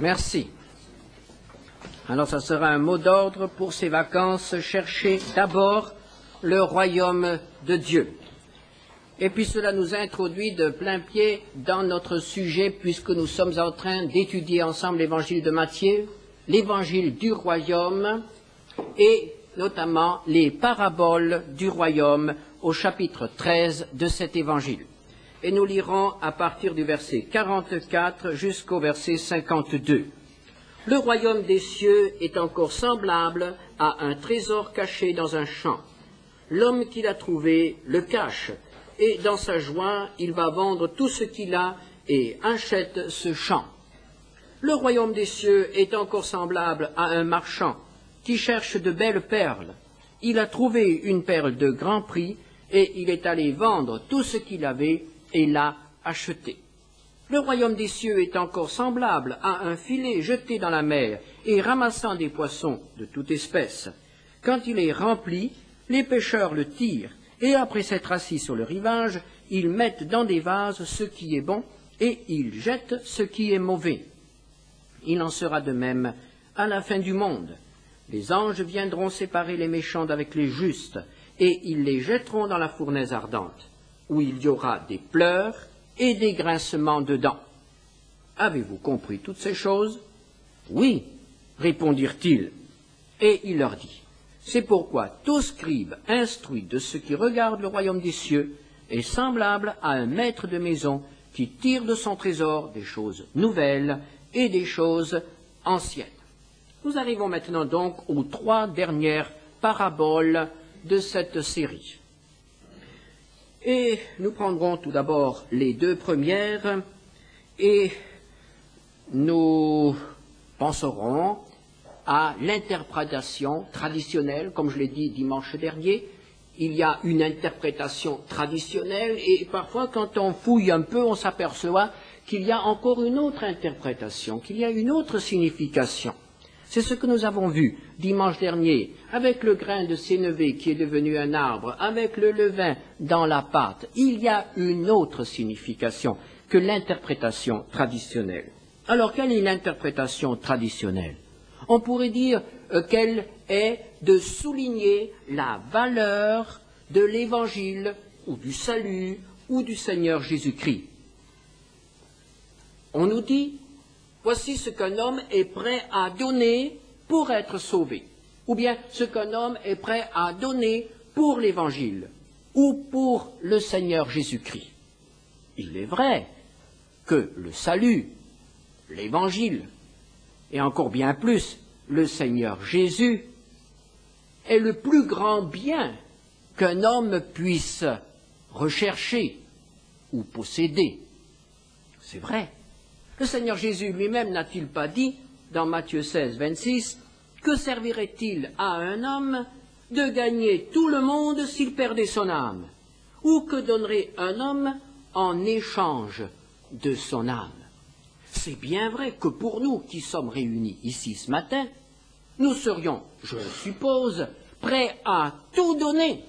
Merci. Alors, ça sera un mot d'ordre pour ces vacances. Cherchez d'abord le royaume de Dieu. Et puis cela nous introduit de plein pied dans notre sujet, puisque nous sommes en train d'étudier ensemble l'évangile de Matthieu, l'évangile du royaume, et notamment les paraboles du royaume au chapitre 13 de cet évangile. Et nous lirons à partir du verset 44 jusqu'au verset 52. Le royaume des cieux est encore semblable à un trésor caché dans un champ. L'homme qui l'a trouvé le cache, et dans sa joie, il va vendre tout ce qu'il a et achète ce champ. Le royaume des cieux est encore semblable à un marchand qui cherche de belles perles. Il a trouvé une perle de grand prix, et il est allé vendre tout ce qu'il avait et l'a acheté. Le royaume des cieux est encore semblable à un filet jeté dans la mer et ramassant des poissons de toute espèce. Quand il est rempli, les pêcheurs le tirent, et après s'être assis sur le rivage, ils mettent dans des vases ce qui est bon, et ils jettent ce qui est mauvais. Il en sera de même à la fin du monde. Les anges viendront séparer les méchants d'avec les justes, et ils les jetteront dans la fournaise ardente, où il y aura des pleurs et des grincements de dents. Avez-vous compris toutes ces choses? Oui, répondirent-ils. Et il leur dit, c'est pourquoi tout scribe instruit de ce qui regarde le royaume des cieux est semblable à un maître de maison qui tire de son trésor des choses nouvelles et des choses anciennes. Nous arrivons maintenant donc aux 3 dernières paraboles de cette série. Et nous prendrons tout d'abord les 2 premières et nous penserons à l'interprétation traditionnelle. Comme je l'ai dit dimanche dernier, il y a une interprétation traditionnelle et parfois quand on fouille un peu, on s'aperçoit qu'il y a encore une autre interprétation, qu'il y a une autre signification. C'est ce que nous avons vu dimanche dernier, avec le grain de sénévé qui est devenu un arbre, avec le levain dans la pâte. Il y a une autre signification que l'interprétation traditionnelle. Alors, quelle est l'interprétation traditionnelle? On pourrait dire qu'elle est de souligner la valeur de l'Évangile, ou du salut, ou du Seigneur Jésus-Christ. On nous dit, voici ce qu'un homme est prêt à donner pour être sauvé, ou bien ce qu'un homme est prêt à donner pour l'Évangile, ou pour le Seigneur Jésus-Christ. Il est vrai que le salut, l'Évangile, et encore bien plus, le Seigneur Jésus, est le plus grand bien qu'un homme puisse rechercher ou posséder. C'est vrai. Le Seigneur Jésus lui-même n'a-t-il pas dit, dans Matthieu 16, 26, « Que servirait-il à un homme de gagner tout le monde s'il perdait son âme? Ou que donnerait un homme en échange de son âme ?» C'est bien vrai que pour nous qui sommes réunis ici ce matin, nous serions, je le suppose, prêts à tout donner.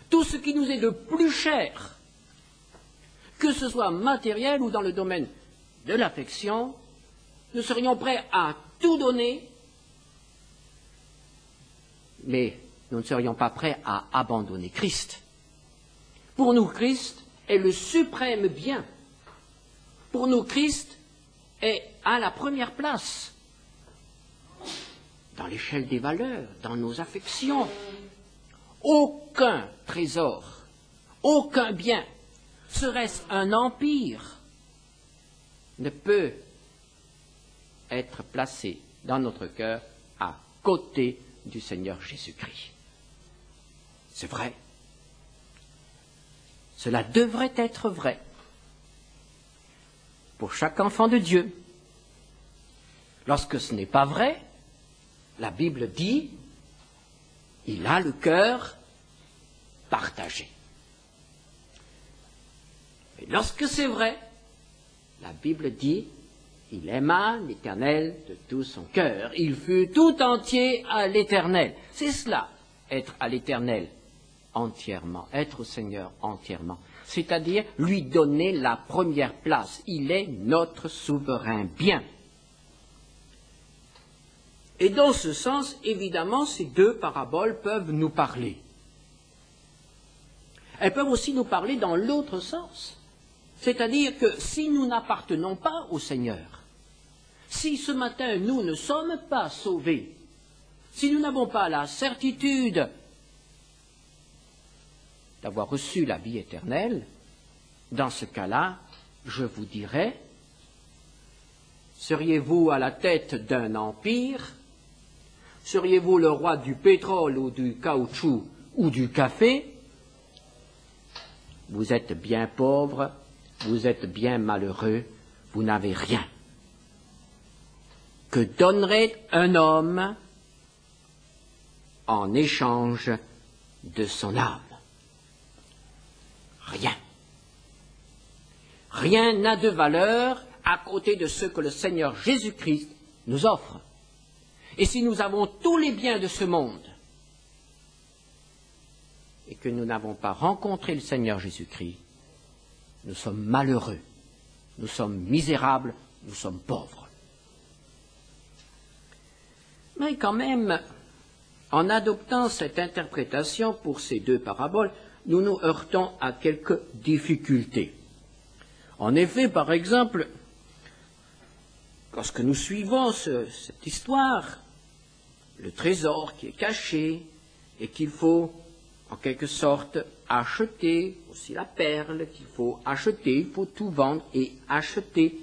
Tout ce qui nous est de plus cher, que ce soit matériel ou dans le domaine de l'affection, nous serions prêts à tout donner, mais nous ne serions pas prêts à abandonner Christ. Pour nous, Christ est le suprême bien. Pour nous, Christ est à la première place dans l'échelle des valeurs, dans nos affections. Aucun trésor, aucun bien, serait-ce un empire, ne peut être placé dans notre cœur à côté du Seigneur Jésus-Christ. C'est vrai. Cela devrait être vrai pour chaque enfant de Dieu. Lorsque ce n'est pas vrai, la Bible dit, il a le cœur partagé. Et lorsque c'est vrai, la Bible dit, il aima l'Éternel de tout son cœur. Il fut tout entier à l'Éternel. C'est cela, être à l'Éternel entièrement, être au Seigneur entièrement. c'est-à-dire lui donner la première place. Il est notre souverain bien. Et dans ce sens, évidemment, ces deux paraboles peuvent nous parler. Elles peuvent aussi nous parler dans l'autre sens. C'est-à-dire que si nous n'appartenons pas au Seigneur, si ce matin nous ne sommes pas sauvés, si nous n'avons pas la certitude d'avoir reçu la vie éternelle, dans ce cas-là, je vous dirais, seriez-vous à la tête d'un empire? Seriez-vous le roi du pétrole ou du caoutchouc ou du café? Vous êtes bien pauvre, vous êtes bien malheureux, vous n'avez rien. Que donnerait un homme en échange de son âme? Rien. Rien n'a de valeur à côté de ce que le Seigneur Jésus-Christ nous offre. Et si nous avons tous les biens de ce monde et que nous n'avons pas rencontré le Seigneur Jésus-Christ, nous sommes malheureux, nous sommes misérables, nous sommes pauvres. Mais quand même, en adoptant cette interprétation pour ces deux paraboles, nous nous heurtons à quelques difficultés. En effet, par exemple, lorsque nous suivons cette histoire, le trésor qui est caché et qu'il faut, en quelque sorte, acheter, aussi la perle qu'il faut acheter, il faut tout vendre et acheter.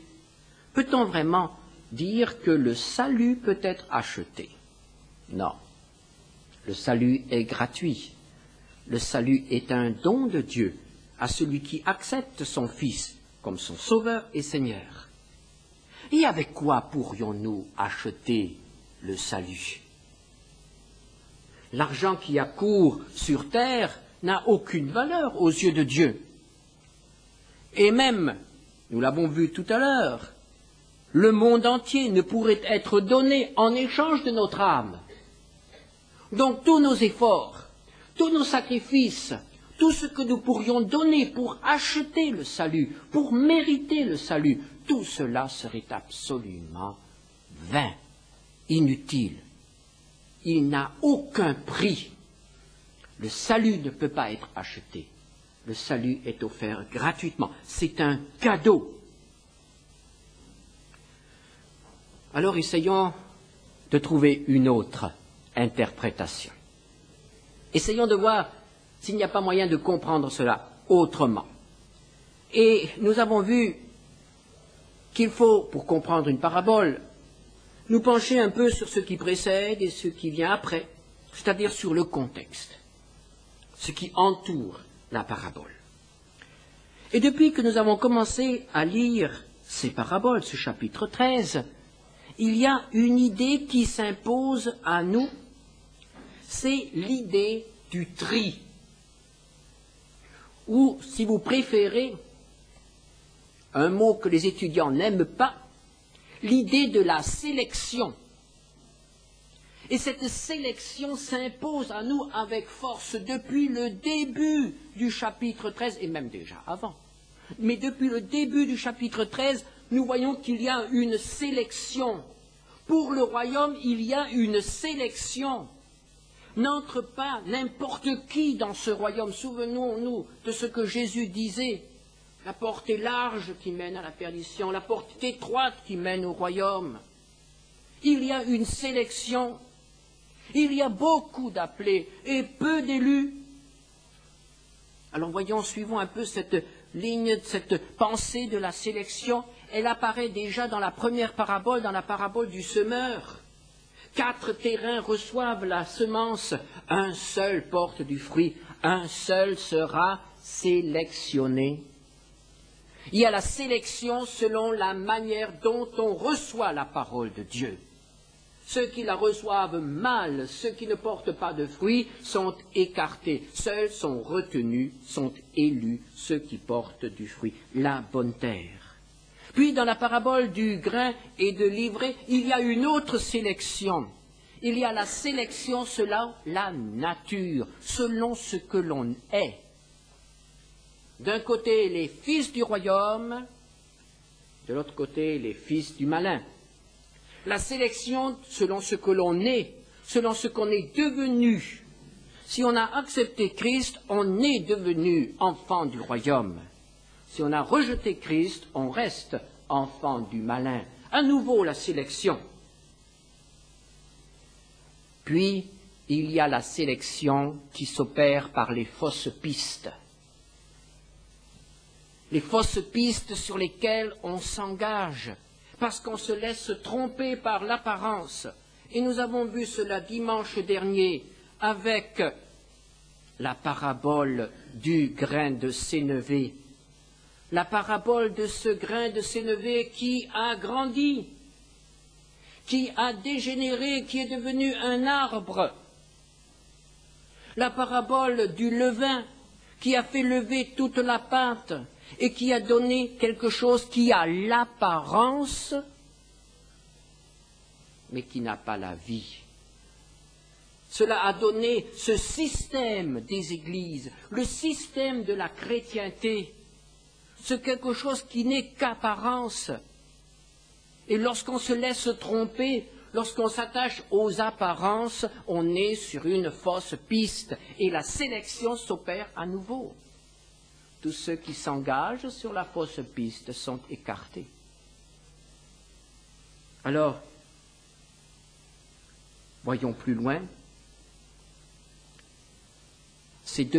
Peut-on vraiment dire que le salut peut être acheté? Non. Le salut est gratuit. Le salut est un don de Dieu à celui qui accepte son Fils comme son Sauveur et Seigneur. Et avec quoi pourrions-nous acheter le salut? L'argent qui accourt sur terre n'a aucune valeur aux yeux de Dieu. Et même, nous l'avons vu tout à l'heure, le monde entier ne pourrait être donné en échange de notre âme. Donc tous nos efforts, tous nos sacrifices, tout ce que nous pourrions donner pour acheter le salut, pour mériter le salut, tout cela serait absolument vain, inutile. Il n'a aucun prix. Le salut ne peut pas être acheté. Le salut est offert gratuitement. C'est un cadeau. Alors essayons de trouver une autre interprétation. Essayons de voir s'il n'y a pas moyen de comprendre cela autrement. Et nous avons vu qu'il faut, pour comprendre une parabole, nous pencher un peu sur ce qui précède et ce qui vient après, c'est-à-dire sur le contexte, ce qui entoure la parabole. Et depuis que nous avons commencé à lire ces paraboles, ce chapitre 13, il y a une idée qui s'impose à nous, c'est l'idée du tri. Ou, si vous préférez, un mot que les étudiants n'aiment pas, l'idée de la sélection. Et cette sélection s'impose à nous avec force depuis le début du chapitre 13, et même déjà avant. Mais depuis le début du chapitre 13, nous voyons qu'il y a une sélection. Pour le royaume, il y a une sélection. N'entre pas n'importe qui dans ce royaume. Souvenons-nous de ce que Jésus disait. La porte est large qui mène à la perdition, la porte est étroite qui mène au royaume. Il y a une sélection. Il y a beaucoup d'appelés et peu d'élus. Alors voyons, suivons un peu cette ligne, cette pensée de la sélection. Elle apparaît déjà dans la première parabole, dans la parabole du semeur. 4 terrains reçoivent la semence, un seul porte du fruit, un seul sera sélectionné. Il y a la sélection selon la manière dont on reçoit la parole de Dieu. Ceux qui la reçoivent mal, ceux qui ne portent pas de fruits, sont écartés. Seuls sont retenus, sont élus, ceux qui portent du fruit, la bonne terre. Puis, dans la parabole du grain et de l'ivraie, il y a une autre sélection. Il y a la sélection selon la nature, selon ce que l'on est. D'un côté, les fils du royaume, de l'autre côté, les fils du malin. La sélection selon ce que l'on est, selon ce qu'on est devenu. Si on a accepté Christ, on est devenu enfant du royaume. Si on a rejeté Christ, on reste enfant du malin. À nouveau, la sélection. Puis, il y a la sélection qui s'opère par les fausses pistes. Les fausses pistes sur lesquelles on s'engage, parce qu'on se laisse tromper par l'apparence. Et nous avons vu cela dimanche dernier avec la parabole du grain de sénévé. La parabole de ce grain de sénévé qui a grandi, qui a dégénéré, qui est devenu un arbre. La parabole du levain qui a fait lever toute la pâte et qui a donné quelque chose qui a l'apparence, mais qui n'a pas la vie. Cela a donné ce système des églises, le système de la chrétienté, c'est quelque chose qui n'est qu'apparence. Et lorsqu'on se laisse tromper, lorsqu'on s'attache aux apparences, on est sur une fausse piste et la sélection s'opère à nouveau. Tous ceux qui s'engagent sur la fausse piste sont écartés. Alors, voyons plus loin. Ces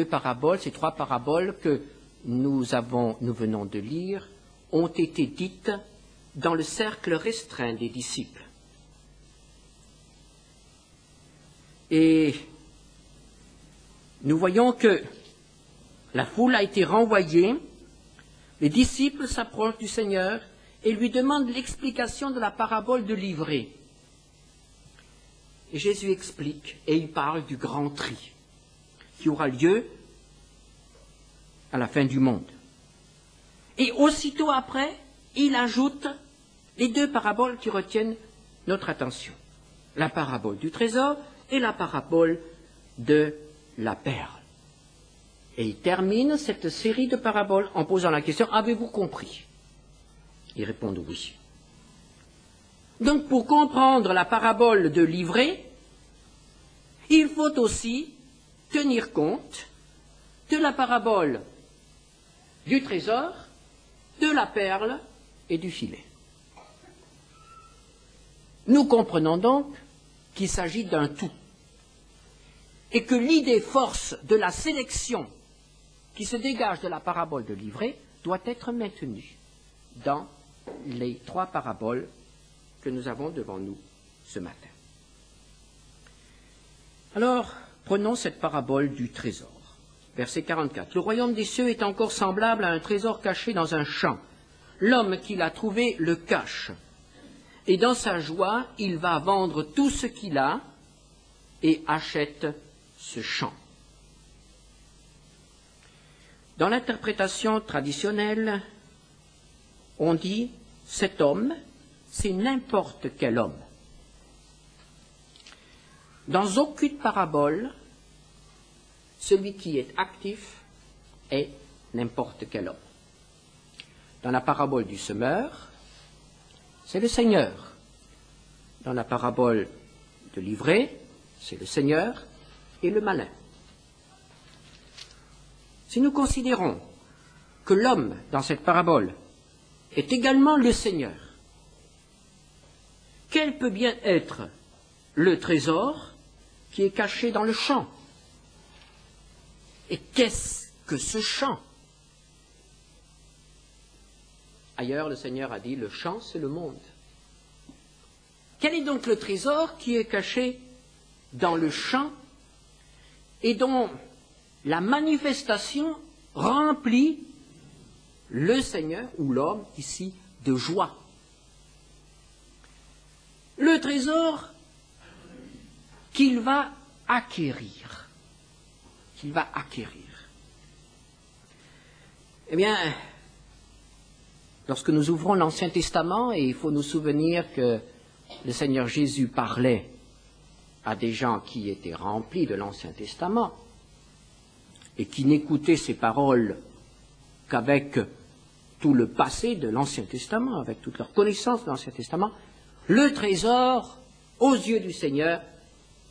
trois paraboles que nous venons de lire, ont été dites dans le cercle restreint des disciples. Et nous voyons que la foule a été renvoyée, les disciples s'approchent du Seigneur et lui demandent l'explication de la parabole de l'ivraie. Et Jésus explique, et il parle du grand tri qui aura lieu à la fin du monde. Et aussitôt après, il ajoute les deux paraboles qui retiennent notre attention. La parabole du trésor et la parabole de la perle. Et il termine cette série de paraboles en posant la question, avez-vous compris? Ils répondent oui. Donc pour comprendre la parabole de l'ivraie, il faut aussi tenir compte de la parabole du trésor, de la perle et du filet. Nous comprenons donc qu'il s'agit d'un tout et que l'idée force de la sélection qui se dégage de la parabole de l'ivraie doit être maintenue dans les trois paraboles que nous avons devant nous ce matin. Alors, prenons cette parabole du trésor. Verset 44. Le royaume des cieux est encore semblable à un trésor caché dans un champ. L'homme qui l'a trouvé le cache. Et dans sa joie, il va vendre tout ce qu'il a et achète ce champ. Dans l'interprétation traditionnelle, on dit cet homme, c'est n'importe quel homme. Dans aucune parabole, celui qui est actif est n'importe quel homme. Dans la parabole du semeur, c'est le Seigneur. Dans la parabole de l'ivraie, c'est le Seigneur et le malin. Si nous considérons que l'homme, dans cette parabole, est également le Seigneur, quel peut bien être le trésor qui est caché dans le champ? Et qu'est-ce que ce champ? Ailleurs, le Seigneur a dit, le champ, c'est le monde. Quel est donc le trésor qui est caché dans le champ et dont la manifestation remplit le Seigneur ou l'homme ici de joie? Le trésor qu'il va acquérir. Qu'il va acquérir. Eh bien, lorsque nous ouvrons l'Ancien Testament, et il faut nous souvenir que le Seigneur Jésus parlait à des gens qui étaient remplis de l'Ancien Testament et qui n'écoutaient ces paroles qu'avec tout le passé de l'Ancien Testament, avec toute leur connaissance de l'Ancien Testament, le trésor, aux yeux du Seigneur,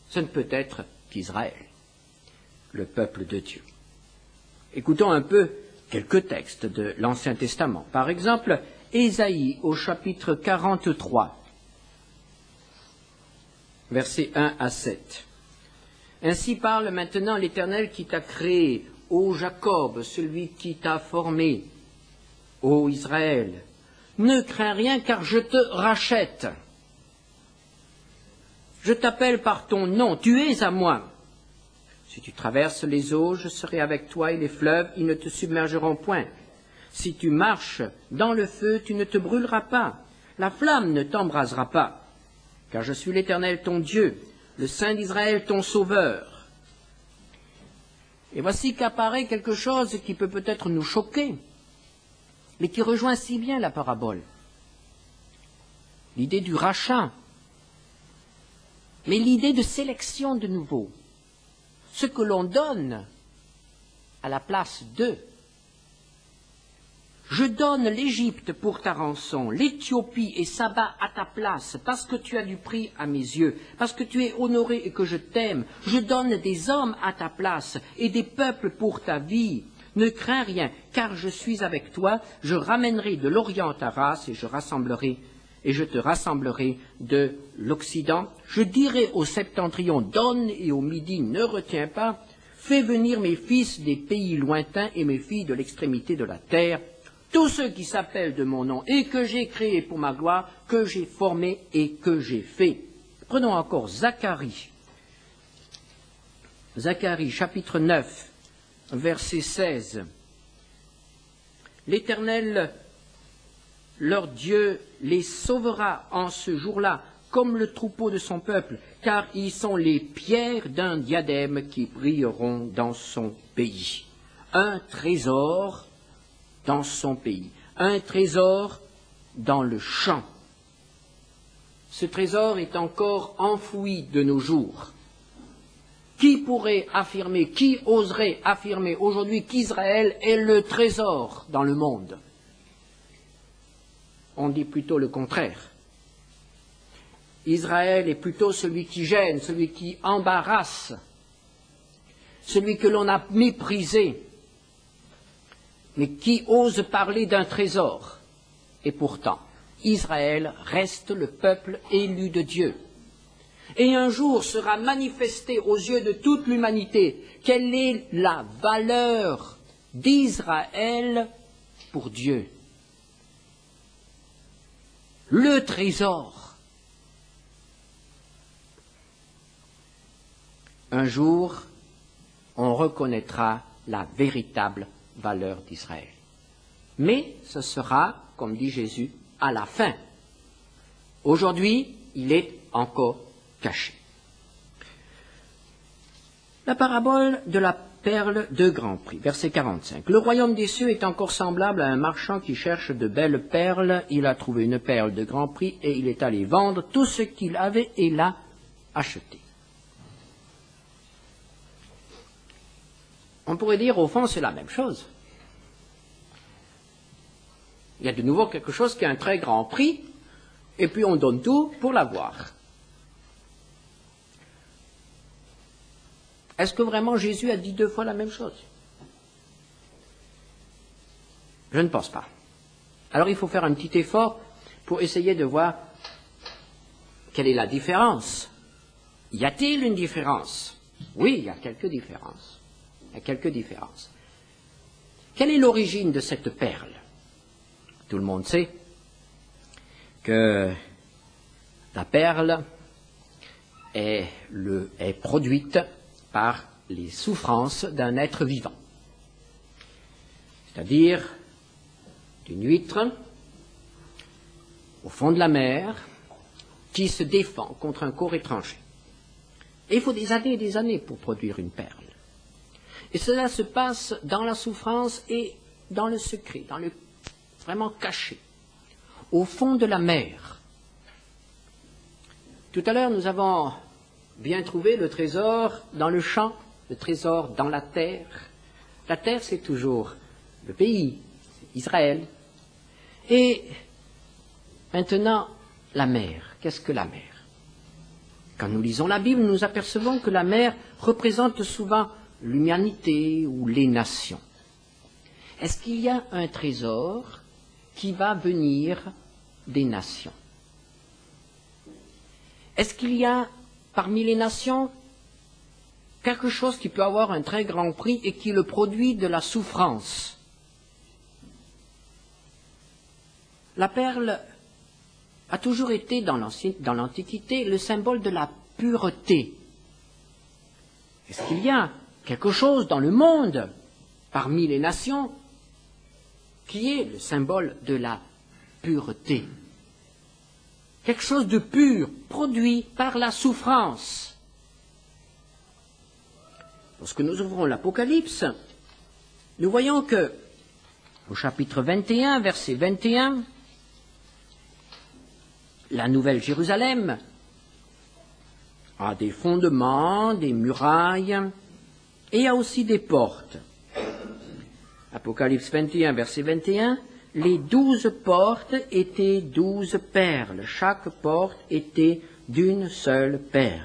ce ne peut être qu'Israël, le peuple de Dieu. Écoutons un peu quelques textes de l'Ancien Testament. Par exemple, Ésaïe au chapitre 43, versets 1 à 7. Ainsi parle maintenant l'Éternel qui t'a créé, ô Jacob, celui qui t'a formé, ô Israël. Ne crains rien car je te rachète. Je t'appelle par ton nom, tu es à moi. Si tu traverses les eaux, je serai avec toi et les fleuves, ils ne te submergeront point. Si tu marches dans le feu, tu ne te brûleras pas. La flamme ne t'embrasera pas. Car je suis l'Éternel ton Dieu, le Saint d'Israël ton Sauveur. Et voici qu'apparaît quelque chose qui peut peut-être nous choquer, mais qui rejoint si bien la parabole. L'idée du rachat, mais l'idée de sélection de nouveau. Ce que l'on donne à la place d'eux. Je donne l'Égypte pour ta rançon, l'Éthiopie et Saba à ta place, parce que tu as du prix à mes yeux, parce que tu es honoré et que je t'aime. Je donne des hommes à ta place et des peuples pour ta vie. Ne crains rien, car je suis avec toi. Je ramènerai de l'Orient ta race et je te rassemblerai de l'Occident. Je dirai au septentrion, donne, et au midi, ne retiens pas. Fais venir mes fils des pays lointains et mes filles de l'extrémité de la terre. Tous ceux qui s'appellent de mon nom et que j'ai créés pour ma gloire, que j'ai formés et que j'ai fait. Prenons encore Zacharie. Zacharie, chapitre 9, verset 16. L'Éternel, leur Dieu, les sauvera en ce jour-là, comme le troupeau de son peuple, car ils sont les pierres d'un diadème qui brilleront dans son pays. Un trésor dans son pays, un trésor dans le champ. Ce trésor est encore enfoui de nos jours. Qui pourrait affirmer, qui oserait affirmer aujourd'hui qu'Israël est le trésor dans le monde? On dit plutôt le contraire. Israël est plutôt celui qui gêne, celui qui embarrasse, celui que l'on a méprisé, mais qui ose parler d'un trésor. Et pourtant, Israël reste le peuple élu de Dieu. Et un jour sera manifesté aux yeux de toute l'humanité quelle est la valeur d'Israël pour Dieu. Le trésor. Un jour, on reconnaîtra la véritable valeur d'Israël. Mais ce sera, comme dit Jésus, à la fin. Aujourd'hui, il est encore caché. La parabole de la perle de grand prix, verset 45. Le royaume des cieux est encore semblable à un marchand qui cherche de belles perles. Il a trouvé une perle de grand prix et il est allé vendre tout ce qu'il avait et l'a acheté. On pourrait dire, au fond, c'est la même chose. Il y a de nouveau quelque chose qui a un très grand prix, et puis on donne tout pour l'avoir. Est-ce que vraiment Jésus a dit 2 fois la même chose? Je ne pense pas. Alors il faut faire un petit effort pour essayer de voir quelle est la différence. Y a-t-il une différence? Oui, il y a quelques différences. Il y a quelques différences. Quelle est l'origine de cette perle? Tout le monde sait que la perle est produite par les souffrances d'un être vivant, c'est-à-dire d'une huître au fond de la mer qui se défend contre un corps étranger. Et il faut des années et des années pour produire une perle. Et cela se passe dans la souffrance et dans le secret, dans le vraiment caché, au fond de la mer. Tout à l'heure, nous avons bien trouvé le trésor dans le champ, le trésor dans la terre. La terre, c'est toujours le pays, Israël. Et maintenant, la mer. Qu'est-ce que la mer? Quand nous lisons la Bible, nous apercevons que la mer représente souvent l'humanité ou les nations. Est-ce qu'il y a un trésor qui va venir des nations? Est-ce qu'il y a parmi les nations quelque chose qui peut avoir un très grand prix et qui est le produit de la souffrance? La perle a toujours été dans l'Antiquité le symbole de la pureté. Est-ce qu'il y a quelque chose dans le monde, parmi les nations, qui est le symbole de la pureté? Quelque chose de pur, produit par la souffrance. Lorsque nous ouvrons l'Apocalypse, nous voyons que, au chapitre 21, verset 21, la Nouvelle Jérusalem a des fondements, des murailles, et a aussi des portes. Apocalypse 21, verset 21, les 12 portes étaient 12 perles, chaque porte était d'une seule perle.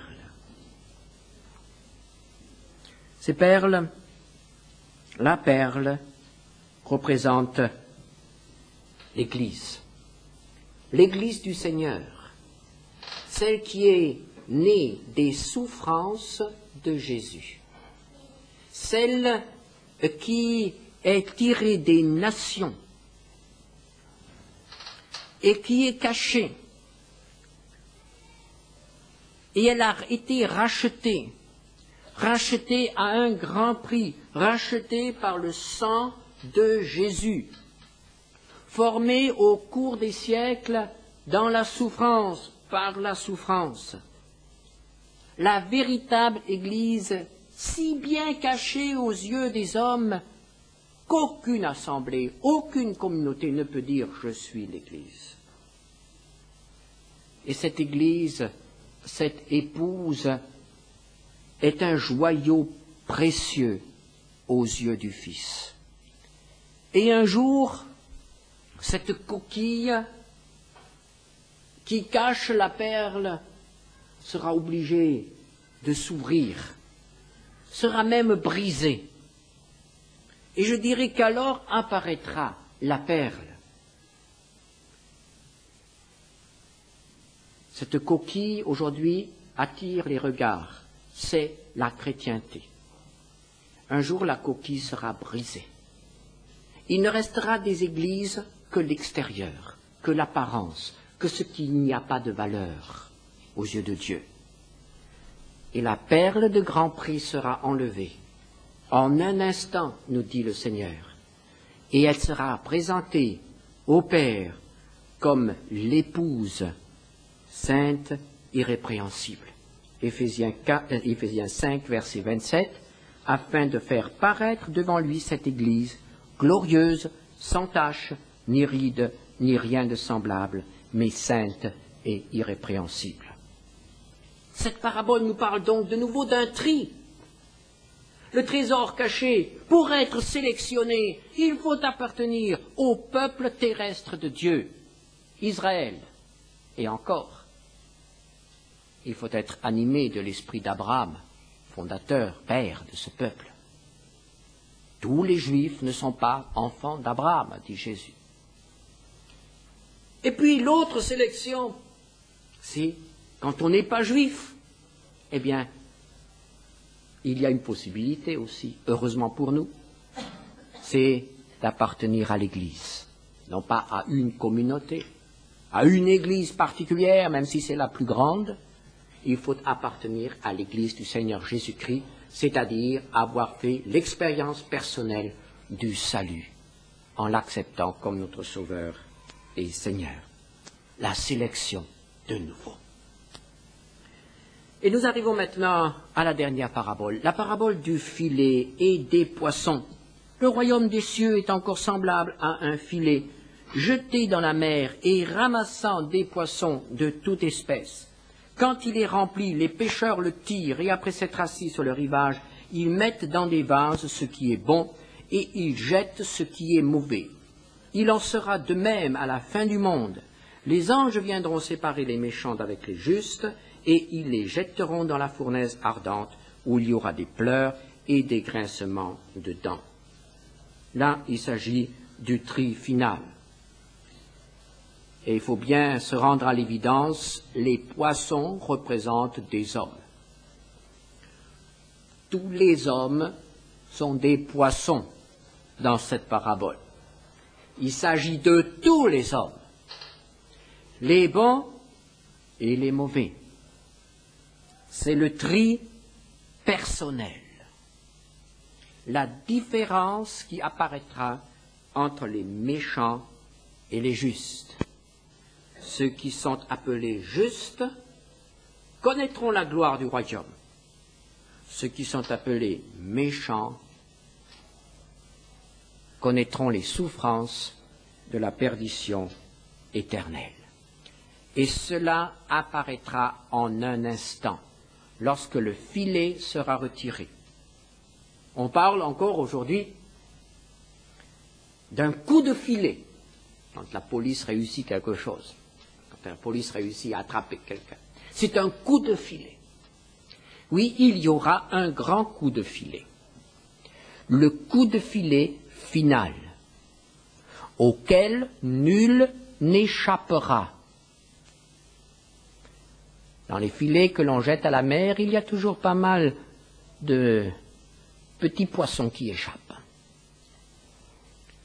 Ces perles, la perle représente l'Église. L'Église du Seigneur, celle qui est née des souffrances de Jésus, celle qui est tirée des nations et qui est cachée, et elle a été rachetée à un grand prix, rachetée par le sang de Jésus, formée au cours des siècles dans la souffrance, par la souffrance. La véritable Église, si bien cachée aux yeux des hommes qu'aucune assemblée, aucune communauté ne peut dire « je suis l'Église ». Et cette Église, cette épouse, est un joyau précieux aux yeux du Fils. Et un jour, cette coquille qui cache la perle sera obligée de s'ouvrir, sera même brisée. Et je dirais qu'alors apparaîtra la perle. Cette coquille, aujourd'hui, attire les regards. C'est la chrétienté. Un jour, la coquille sera brisée. Il ne restera des églises que l'extérieur, que l'apparence, que ce qui n'y a pas de valeur aux yeux de Dieu. Et la perle de grand prix sera enlevée. En un instant, nous dit le Seigneur, et elle sera présentée au Père comme l'épouse sainte, irrépréhensible. Éphésiens 5, verset 27, afin de faire paraître devant lui cette Église glorieuse, sans tache, ni ride, ni rien de semblable, mais sainte et irrépréhensible. Cette parabole nous parle donc de nouveau d'un tri. Le trésor caché, pour être sélectionné, il faut appartenir au peuple terrestre de Dieu, Israël. Et encore, il faut être animé de l'esprit d'Abraham, fondateur, père de ce peuple. Tous les Juifs ne sont pas enfants d'Abraham, dit Jésus. Et puis l'autre sélection, c'est quand on n'est pas juif, eh bien, il y a une possibilité aussi, heureusement pour nous, c'est d'appartenir à l'Église, non pas à une communauté, à une Église particulière, même si c'est la plus grande. Il faut appartenir à l'Église du Seigneur Jésus-Christ, c'est-à-dire avoir fait l'expérience personnelle du salut, en l'acceptant comme notre Sauveur et Seigneur. La sélection de nouveau. Et nous arrivons maintenant à la dernière parabole, la parabole du filet et des poissons. Le royaume des cieux est encore semblable à un filet jeté dans la mer et ramassant des poissons de toute espèce. Quand il est rempli, les pêcheurs le tirent et après s'être assis sur le rivage, ils mettent dans des vases ce qui est bon et ils jettent ce qui est mauvais. Il en sera de même à la fin du monde. Les anges viendront séparer les méchants d'avec les justes, et ils les jetteront dans la fournaise ardente, où il y aura des pleurs et des grincements de dents. Là, il s'agit du tri final. Et il faut bien se rendre à l'évidence, les poissons représentent des hommes. Tous les hommes sont des poissons dans cette parabole. Il s'agit de tous les hommes, les bons et les mauvais. C'est le tri personnel, la différence qui apparaîtra entre les méchants et les justes. Ceux qui sont appelés justes connaîtront la gloire du royaume. Ceux qui sont appelés méchants connaîtront les souffrances de la perdition éternelle. Et cela apparaîtra en un instant, lorsque le filet sera retiré. On parle encore aujourd'hui d'un coup de filet, quand la police réussit quelque chose, quand la police réussit à attraper quelqu'un. C'est un coup de filet. Oui, il y aura un grand coup de filet. Le coup de filet final, auquel nul n'échappera. Dans les filets que l'on jette à la mer, il y a toujours pas mal de petits poissons qui échappent.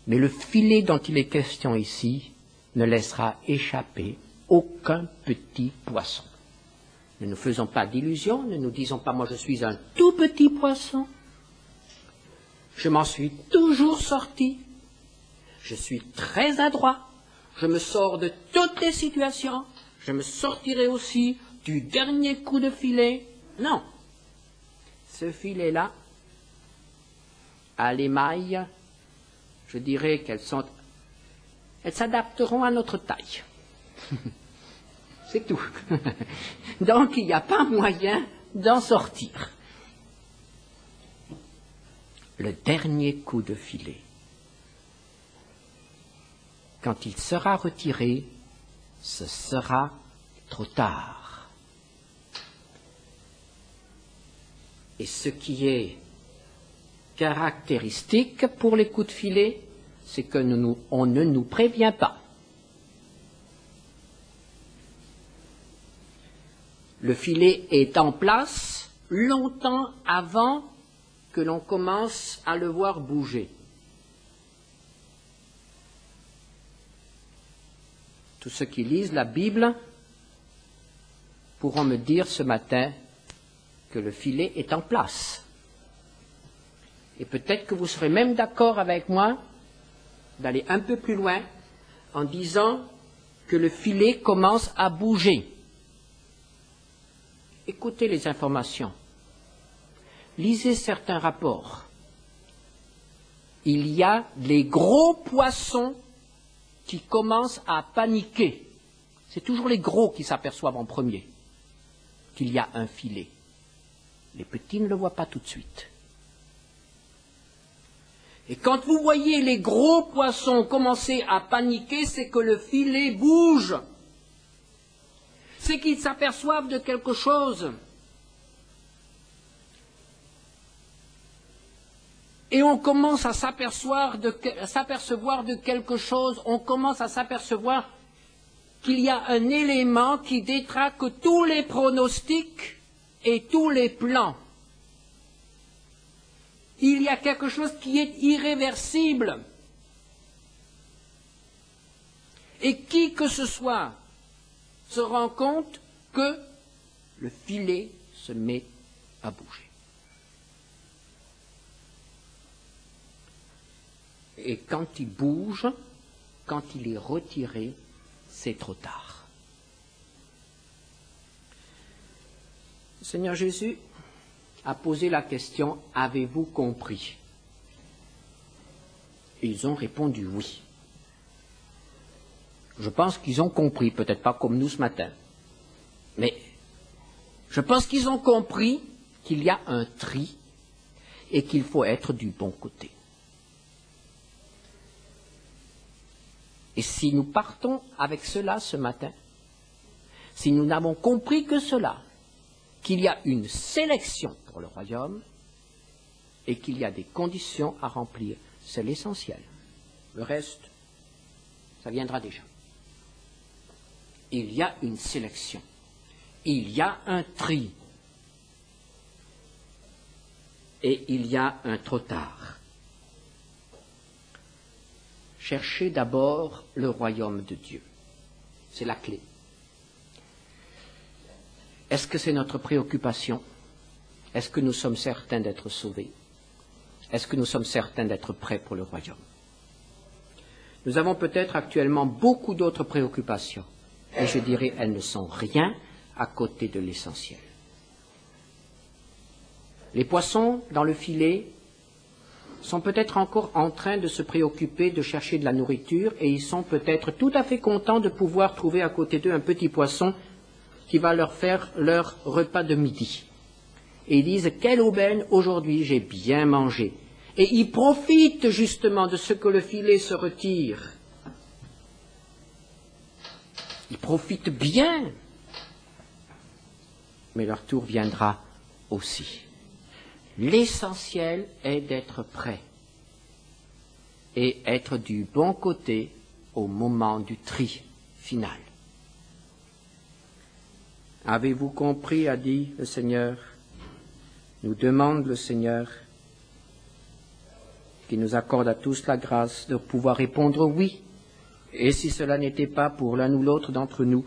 Mais le filet dont il est question ici ne laissera échapper aucun petit poisson. Ne nous faisons pas d'illusions, ne nous disons pas « moi je suis un tout petit poisson, je m'en suis toujours sorti, je suis très adroit, je me sors de toutes les situations, je me sortirai aussi du dernier coup de filet. » Non, ce filet-là a les mailles, je dirais qu'elles s'adapteront à notre taille. C'est tout. Donc, il n'y a pas moyen d'en sortir. Le dernier coup de filet, quand il sera retiré, ce sera trop tard. Et ce qui est caractéristique pour les coups de filet, c'est que on ne nous prévient pas. Le filet est en place longtemps avant que l'on commence à le voir bouger. Tous ceux qui lisent la Bible pourront me dire ce matin que le filet est en place. Et peut-être que vous serez même d'accord avec moi d'aller un peu plus loin en disant que le filet commence à bouger. Écoutez les informations. Lisez certains rapports. Il y a les gros poissons qui commencent à paniquer. C'est toujours les gros qui s'aperçoivent en premier qu'il y a un filet. Les petits ne le voient pas tout de suite. Et quand vous voyez les gros poissons commencer à paniquer, c'est que le filet bouge. C'est qu'ils s'aperçoivent de quelque chose. Et on commence à s'apercevoir de quelque chose, on commence à s'apercevoir qu'il y a un élément qui détraque tous les pronostics et tous les plans. Il y a quelque chose qui est irréversible. Et qui que ce soit se rend compte que le filet se met à bouger. Et quand il bouge, quand il est retiré, c'est trop tard. Le Seigneur Jésus a posé la question « Avez-vous compris ?» Ils ont répondu oui. Je pense qu'ils ont compris, peut-être pas comme nous ce matin, mais je pense qu'ils ont compris qu'il y a un tri et qu'il faut être du bon côté. Et si nous partons avec cela ce matin, si nous n'avons compris que cela, qu'il y a une sélection pour le royaume et qu'il y a des conditions à remplir, c'est l'essentiel. Le reste, ça viendra déjà. Il y a une sélection. Il y a un tri. Et il y a un trop tard. Cherchez d'abord le royaume de Dieu. C'est la clé. Est-ce que c'est notre préoccupation? Est-ce que nous sommes certains d'être sauvés? Est-ce que nous sommes certains d'être prêts pour le royaume? Nous avons peut-être actuellement beaucoup d'autres préoccupations, et je dirais elles ne sont rien à côté de l'essentiel. Les poissons dans le filet sont peut-être encore en train de se préoccuper de chercher de la nourriture, et ils sont peut-être tout à fait contents de pouvoir trouver à côté d'eux un petit poisson qui va leur faire leur repas de midi. Et ils disent « Quelle aubaine, aujourd'hui j'ai bien mangé ». Et ils profitent justement de ce que le filet se retire. Ils profitent bien. Mais leur tour viendra aussi. L'essentiel est d'être prêt et être du bon côté au moment du tri final. Avez-vous compris, a dit le Seigneur, nous demande le Seigneur, qui nous accorde à tous la grâce de pouvoir répondre oui. Et si cela n'était pas pour l'un ou l'autre d'entre nous,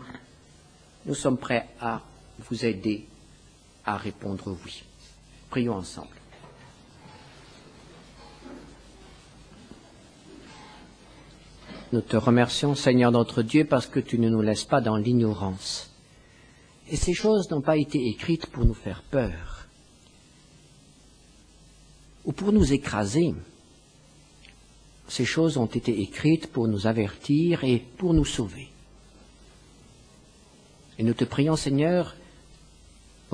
nous sommes prêts à vous aider à répondre oui. Prions ensemble. Nous te remercions, Seigneur notre Dieu, parce que tu ne nous laisses pas dans l'ignorance. Et ces choses n'ont pas été écrites pour nous faire peur ou pour nous écraser. Ces choses ont été écrites pour nous avertir et pour nous sauver. Et nous te prions, Seigneur,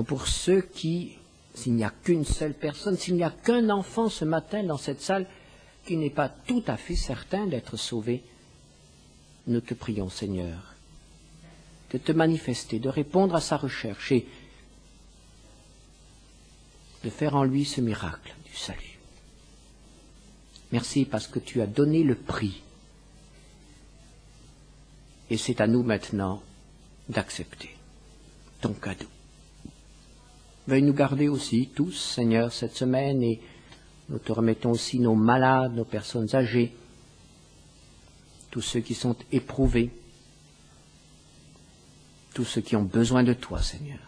pour ceux qui, s'il n'y a qu'une seule personne, s'il n'y a qu'un enfant ce matin dans cette salle qui n'est pas tout à fait certain d'être sauvé, nous te prions, Seigneur, de te manifester, de répondre à sa recherche et de faire en lui ce miracle du salut. Merci parce que tu as donné le prix. Et c'est à nous maintenant d'accepter ton cadeau. Veuille nous garder aussi tous, Seigneur, cette semaine, et nous te remettons aussi nos malades, nos personnes âgées, tous ceux qui sont éprouvés, tous ceux qui ont besoin de toi, Seigneur.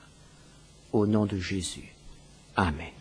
Au nom de Jésus. Amen.